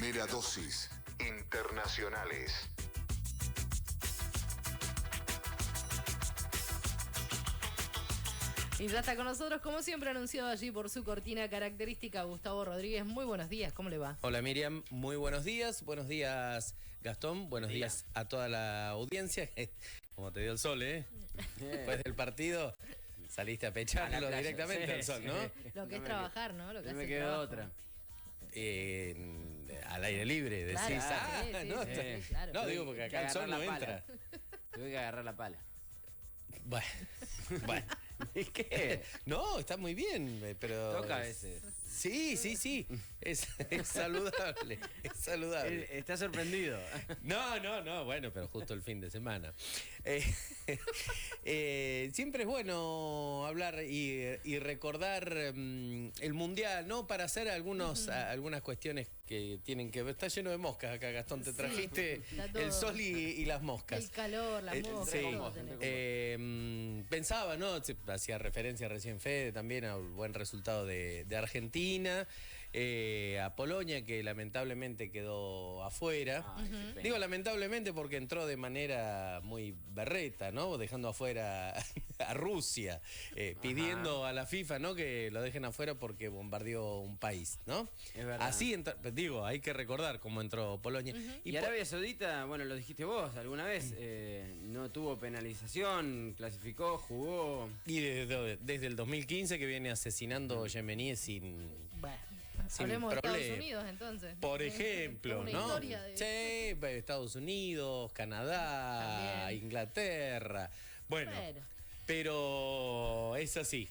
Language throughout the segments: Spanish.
Primera dosis. Internacionales. Y ya está con nosotros, como siempre, anunciado allí por su cortina característica, Gustavo Rodríguez. Muy buenos días, ¿cómo le va? Hola Miriam, muy buenos días. Buenos días Gastón, buenos días a toda la audiencia. Como te dio el sol, ¿eh? Después del partido saliste a pecharlo directamente al sol, ¿no? Lo que es trabajar, ¿no? Lo que No hace me el quedó trabajo. otra. Al aire libre, decís. Claro, sí, claro. No, digo porque acá el sol no entra. Tuve que agarrar la pala. Bueno. ¿Y qué? No, está muy bien, pero... Toca a veces. Sí. Es saludable, es saludable. Está sorprendido. No, bueno, pero justo el fin de semana. Siempre es bueno hablar y recordar el Mundial, ¿no? Para hacer algunas cuestiones que tienen que ver. Está lleno de moscas acá, Gastón. Te trajiste el sol y las moscas. El calor, las moscas. Sí. todo tenemos. Pensaba, ¿no? Hacía referencia recién Fede también al buen resultado de Argentina, a Polonia, que lamentablemente quedó afuera. Digo lamentablemente porque entró de manera muy berreta, ¿no? Dejando afuera a Rusia, pidiendo a la FIFA, ¿no? Que lo dejen afuera porque bombardeó un país, ¿no? Es verdad. Así, digo, hay que recordar cómo entró Polonia. Y Arabia Saudita, bueno, lo dijiste vos alguna vez, no tuvo penalización, clasificó, jugó. Y desde el 2015 que viene asesinando yemeníes sin Hablemos de problema. Estados Unidos, entonces. Por ejemplo, Una ¿no? historia de... Sí, Estados Unidos, Canadá, También. Inglaterra. Bueno, pero es así.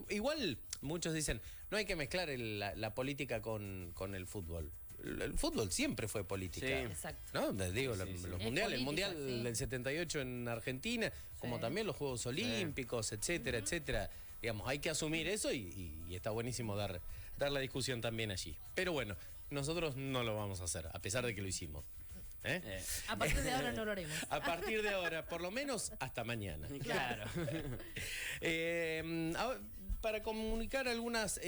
Igual muchos dicen, no hay que mezclar la política con el fútbol. El fútbol siempre fue política. Sí. Exacto. ¿No? Digo, Sí. los Es mundiales, el política, mundial del 78 en Argentina, como también los Juegos Olímpicos, etcétera, etcétera. Digamos, hay que asumir eso y está buenísimo dar la discusión también allí. Pero bueno, nosotros no lo vamos a hacer, a pesar de que lo hicimos. A partir de ahora no lo haremos. A partir de ahora, por lo menos hasta mañana. Claro. Para comunicar algunas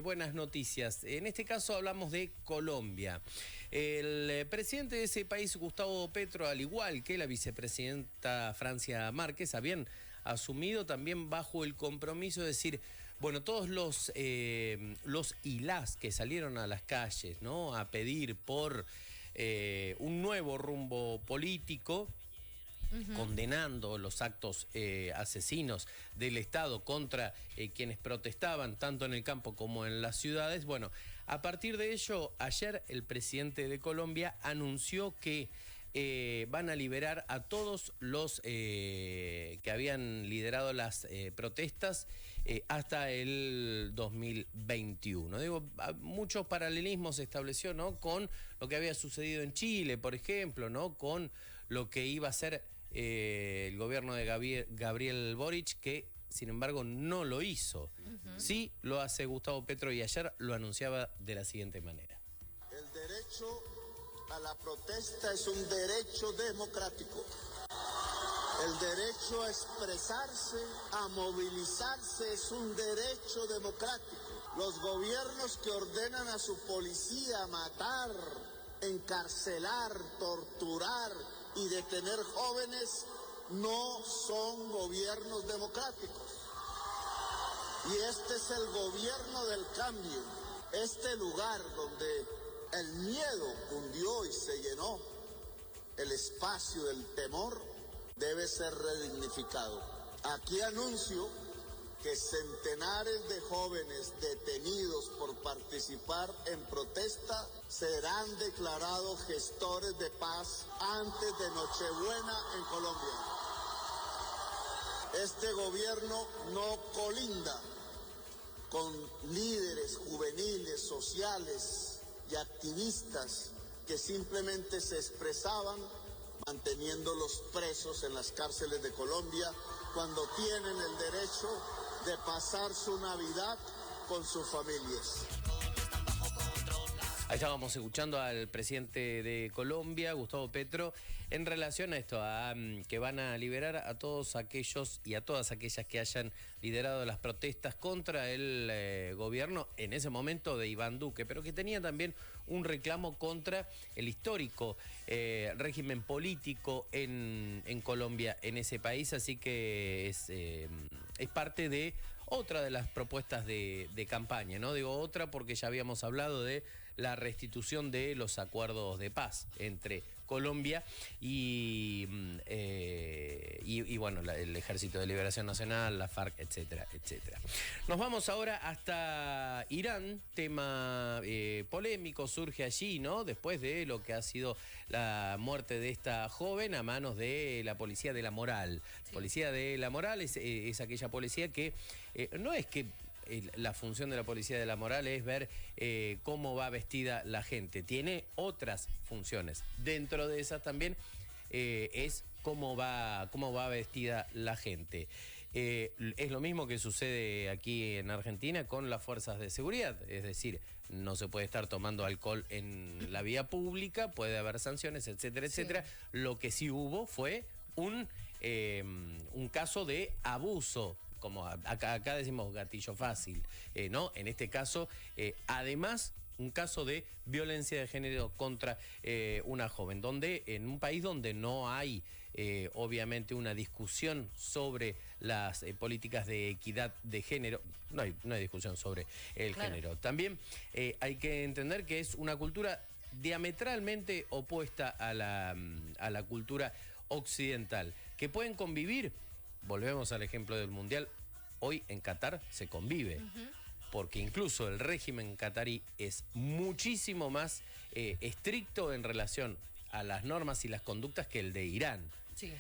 buenas noticias. En este caso hablamos de Colombia. El presidente de ese país, Gustavo Petro, al igual que la vicepresidenta Francia Márquez, habían asumido también bajo el compromiso de decir, bueno, todos los y las que salieron a las calles, ¿no? A pedir por un nuevo rumbo político, condenando los actos asesinos del Estado contra quienes protestaban tanto en el campo como en las ciudades. Bueno, a partir de ello, ayer el presidente de Colombia anunció que van a liberar a todos los que habían liderado las protestas hasta el 2021. Digo, muchos paralelismos se estableció, ¿no? Con lo que había sucedido en Chile, por ejemplo, ¿no? Con lo que iba a ser el gobierno de Gabriel Boric, que sin embargo no lo hizo. Sí lo hace Gustavo Petro y ayer lo anunciaba de la siguiente manera. El derecho a la protesta es un derecho democrático. El derecho a expresarse, a movilizarse es un derecho democrático. Los gobiernos que ordenan a su policía matar, encarcelar, torturar y detener jóvenes no son gobiernos democráticos. Y este es el gobierno del cambio. Este lugar donde el miedo cundió y se llenó, el espacio del temor debe ser redignificado. Aquí anuncio que centenares de jóvenes detenidos por participar en protesta serán declarados gestores de paz antes de Nochebuena en Colombia. Este gobierno no colinda con líderes juveniles, sociales y activistas que simplemente se expresaban manteniéndolos presos en las cárceles de Colombia cuando tienen el derecho de pasar su Navidad con sus familias. Ahí estábamos escuchando al presidente de Colombia, Gustavo Petro, en relación a esto, que van a liberar a todos aquellos y a todas aquellas que hayan liderado las protestas contra el gobierno en ese momento de Iván Duque, pero que tenía también un reclamo contra el histórico régimen político en Colombia, en ese país, así que es parte de otra de las propuestas de campaña, ¿no? Digo otra porque ya habíamos hablado de la restitución de los acuerdos de paz entre Colombia y bueno, el Ejército de Liberación Nacional, la FARC, etcétera, etcétera. Nos vamos ahora hasta Irán, tema polémico, surge allí, ¿no? Después de lo que ha sido la muerte de esta joven a manos de la policía de la moral. Sí. Policía de la moral es aquella policía que no es que la función de la policía de la moral es ver cómo va vestida la gente. Tiene otras funciones. Dentro de esas también es cómo va vestida la gente. Es lo mismo que sucede aquí en Argentina con las fuerzas de seguridad. Es decir, no se puede estar tomando alcohol en la vía pública, puede haber sanciones, etcétera, etcétera. Sí. Lo que sí hubo fue un caso de abuso, como acá decimos gatillo fácil, ¿no? En este caso, además, un caso de violencia de género contra una joven, donde en un país donde no hay, obviamente, una discusión sobre las políticas de equidad de género, no hay discusión sobre el género. También hay que entender que es una cultura diametralmente opuesta a la cultura occidental, que pueden convivir. Volvemos al ejemplo del Mundial. Hoy en Qatar se convive, porque incluso el régimen qatarí es muchísimo más estricto en relación a las normas y las conductas que el de Irán. Sí.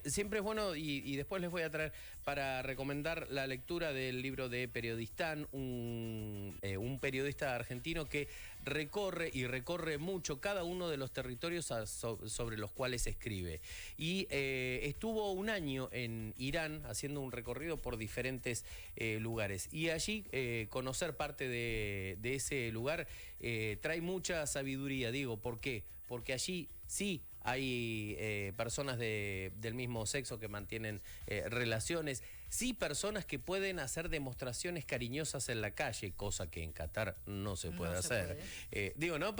Siempre es bueno, y después les voy a traer para recomendar la lectura del libro de Periodistán, un periodista argentino que recorre mucho cada uno de los territorios sobre los cuales escribe. Y estuvo un año en Irán haciendo un recorrido por diferentes lugares. Y allí conocer parte de ese lugar trae mucha sabiduría. Digo, ¿por qué? Porque allí sí hay personas del mismo sexo que mantienen relaciones, sí personas que pueden hacer demostraciones cariñosas en la calle, cosa que en Qatar no se puede hacer. Digo, ¿no?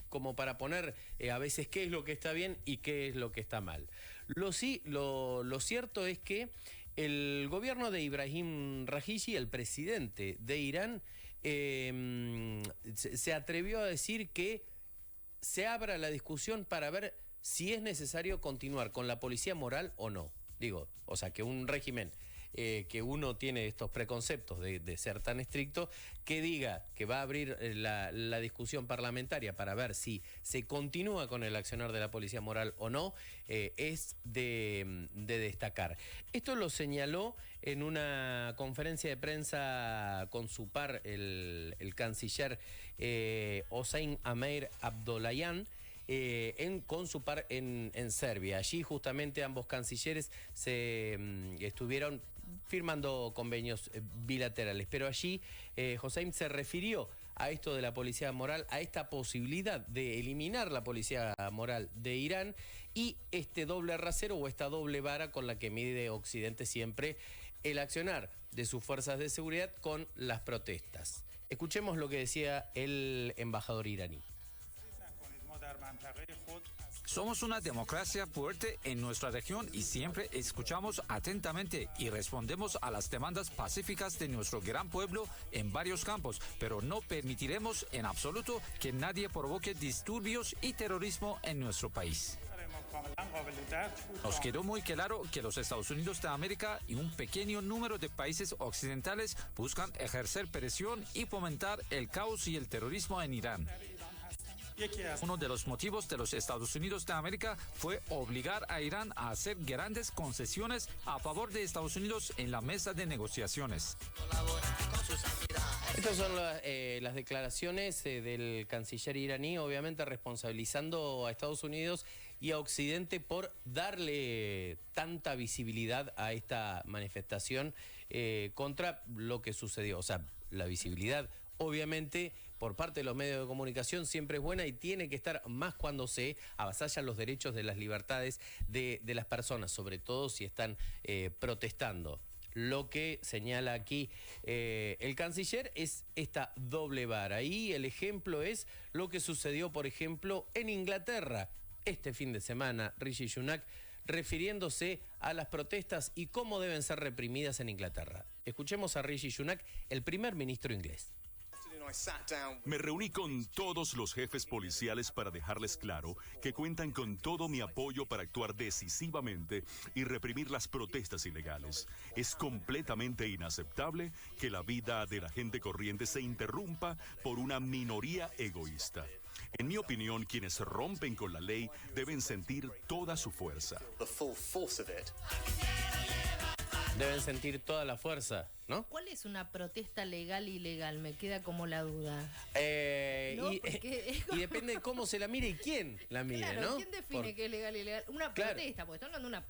Como para poner a veces qué es lo que está bien y qué es lo que está mal. Lo cierto es que el gobierno de Ibrahim Raisi, el presidente de Irán, se atrevió a decir que se abra la discusión para ver si es necesario continuar con la policía moral o no. Digo, o sea, que un régimen que uno tiene estos preconceptos de ser tan estricto, que diga que va a abrir la discusión parlamentaria para ver si se continúa con el accionar de la policía moral o no, es de destacar. Esto lo señaló en una conferencia de prensa con su par, el canciller Hossein Amir Abdollahian, con su par en Serbia. Allí justamente ambos cancilleres estuvieron firmando convenios bilaterales, pero allí Hossein se refirió a esto de la policía moral, a esta posibilidad de eliminar la policía moral de Irán y este doble rasero o esta doble vara con la que mide Occidente siempre el accionar de sus fuerzas de seguridad con las protestas. Escuchemos lo que decía el embajador iraní. Somos una democracia fuerte en nuestra región y siempre escuchamos atentamente y respondemos a las demandas pacíficas de nuestro gran pueblo en varios campos, pero no permitiremos en absoluto que nadie provoque disturbios y terrorismo en nuestro país. Nos quedó muy claro que los Estados Unidos de América y un pequeño número de países occidentales buscan ejercer presión y fomentar el caos y el terrorismo en Irán. Uno de los motivos de los Estados Unidos de América fue obligar a Irán a hacer grandes concesiones a favor de Estados Unidos en la mesa de negociaciones. Estas son las declaraciones del canciller iraní, obviamente responsabilizando a Estados Unidos y a Occidente por darle tanta visibilidad a esta manifestación contra lo que sucedió. O sea, la visibilidad obviamente por parte de los medios de comunicación siempre es buena y tiene que estar más cuando se avasallan los derechos de las libertades de las personas, sobre todo si están protestando. Lo que señala aquí el canciller es esta doble vara. Y el ejemplo es lo que sucedió, por ejemplo, en Inglaterra este fin de semana. Rishi Sunak refiriéndose a las protestas y cómo deben ser reprimidas en Inglaterra. Escuchemos a Rishi Sunak, el primer ministro inglés. Me reuní con todos los jefes policiales para dejarles claro que cuentan con todo mi apoyo para actuar decisivamente y reprimir las protestas ilegales. Es completamente inaceptable que la vida de la gente corriente se interrumpa por una minoría egoísta. En mi opinión, quienes rompen con la ley deben sentir toda su fuerza. Deben sentir toda la fuerza, ¿no? ¿Cuál es una protesta legal ilegal? Me queda como la duda. No, Y depende de cómo se la mire y quién la mire, Claro, ¿no? ¿quién define qué es legal y ilegal? Una protesta, porque están hablando de una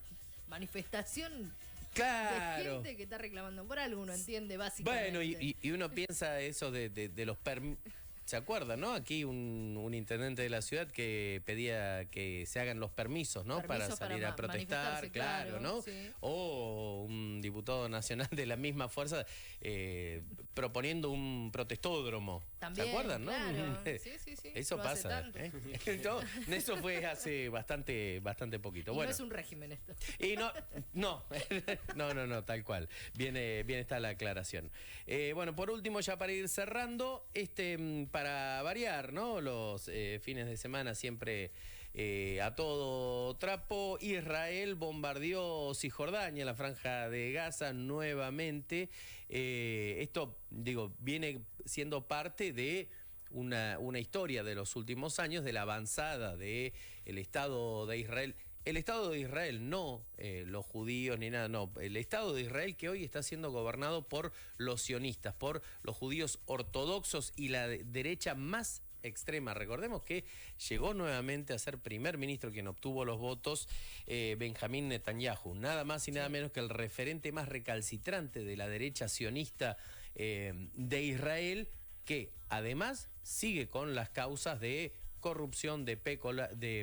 manifestación de gente que está reclamando por algo, uno entiende básicamente. Bueno, y uno piensa eso de los permisos. ¿Se acuerdan, no? Aquí un intendente de la ciudad que pedía que se hagan los permisos, ¿no? Para salir a protestar, claro, ¿no? Sí. O un diputado nacional de la misma fuerza proponiendo un protestódromo. También, ¿se acuerdan, claro. no? Sí. Eso pasa. No, eso fue hace bastante poquito. Y bueno, no es un régimen esto. Y no, tal cual. Bien está la aclaración. Bueno, por último, ya para ir cerrando, para variar, ¿no? Los fines de semana siempre a todo trapo. Israel bombardeó Cisjordania, la franja de Gaza, nuevamente. Esto, viene siendo parte de una historia de los últimos años, de la avanzada del Estado de Israel. El Estado de Israel, no los judíos ni nada, no. El Estado de Israel que hoy está siendo gobernado por los sionistas, por los judíos ortodoxos y la derecha más extrema. Recordemos que llegó nuevamente a ser primer ministro quien obtuvo los votos, Benjamín Netanyahu, nada más y nada menos que el referente más recalcitrante de la derecha sionista de Israel, que además sigue con las causas de corrupción, de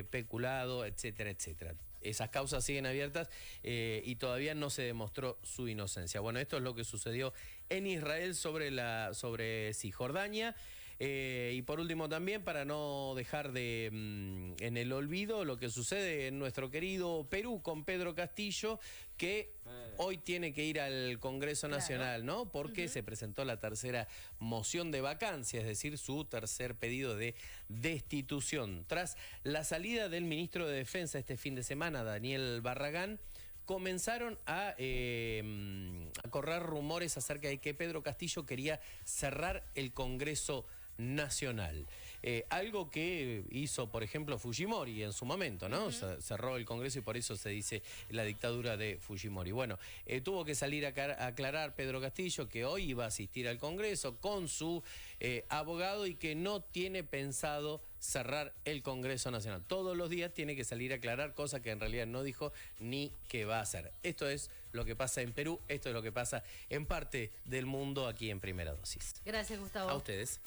peculado, etcétera, etcétera. Esas causas siguen abiertas y todavía no se demostró su inocencia. Bueno, esto es lo que sucedió en Israel sobre Cisjordania. Y por último también, para no dejar en el olvido lo que sucede en nuestro querido Perú con Pedro Castillo, que hoy tiene que ir al Congreso Nacional, ¿no? Porque se presentó la tercera moción de vacancia, es decir, su tercer pedido de destitución. Tras la salida del ministro de Defensa este fin de semana, Daniel Barragán, comenzaron a correr rumores acerca de que Pedro Castillo quería cerrar el Congreso Nacional. Algo que hizo, por ejemplo, Fujimori en su momento, ¿no? Cerró el Congreso y por eso se dice la dictadura de Fujimori. Bueno, tuvo que salir a aclarar Pedro Castillo que hoy iba a asistir al Congreso con su abogado y que no tiene pensado cerrar el Congreso Nacional. Todos los días tiene que salir a aclarar cosas que en realidad no dijo ni que va a hacer. Esto es lo que pasa en Perú, esto es lo que pasa en parte del mundo aquí en Primera Dosis. Gracias, Gustavo. A ustedes.